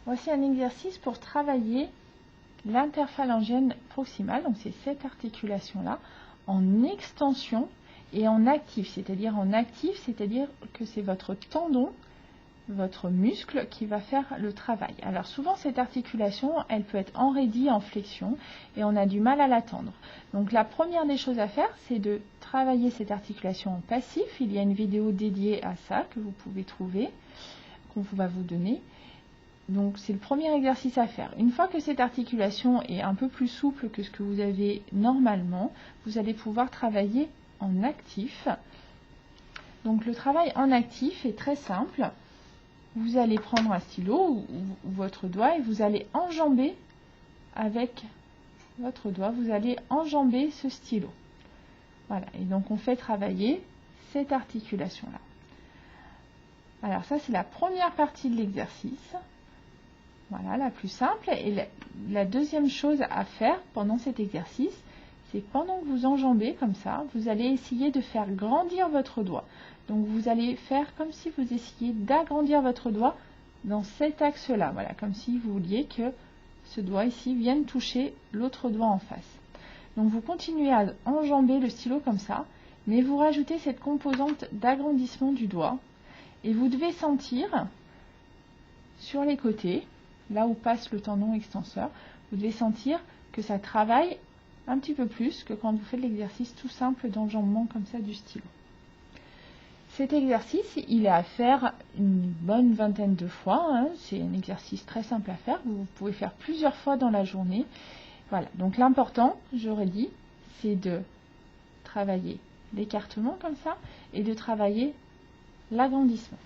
Voici un exercice pour travailler l'interphalangienne proximale, donc c'est cette articulation-là, en extension et en actif, c'est-à-dire que c'est votre tendon, votre muscle qui va faire le travail. Alors souvent cette articulation, elle peut être enraidie en flexion et on a du mal à l'attendre. Donc la première des choses à faire, c'est de travailler cette articulation en passif. Il y a une vidéo dédiée à ça que vous pouvez trouver, qu'on va vous donner. Donc c'est le premier exercice à faire. Une fois que cette articulation est un peu plus souple que ce que vous avez normalement, vous allez pouvoir travailler en actif. Donc le travail en actif est très simple. Vous allez prendre un stylo ou votre doigt et vous allez enjamber avec votre doigt, vous allez enjamber ce stylo. Voilà, et donc on fait travailler cette articulation-là. Alors ça c'est la première partie de l'exercice. Voilà, la plus simple. Et la deuxième chose à faire pendant cet exercice, c'est pendant que vous enjambez comme ça, vous allez essayer de faire grandir votre doigt. Donc vous allez faire comme si vous essayiez d'agrandir votre doigt dans cet axe-là. Voilà, comme si vous vouliez que ce doigt ici vienne toucher l'autre doigt en face. Donc vous continuez à enjamber le stylo comme ça, mais vous rajoutez cette composante d'agrandissement du doigt. Et vous devez sentir sur les côtés, là où passe le tendon extenseur, vous devez sentir que ça travaille un petit peu plus que quand vous faites l'exercice tout simple d'enjambement comme ça du stylo. Cet exercice, il est à faire une bonne vingtaine de fois. Hein. C'est un exercice très simple à faire. Vous pouvez faire plusieurs fois dans la journée. Voilà. Donc l'important, j'aurais dit, c'est de travailler l'écartement comme ça et de travailler l'agrandissement.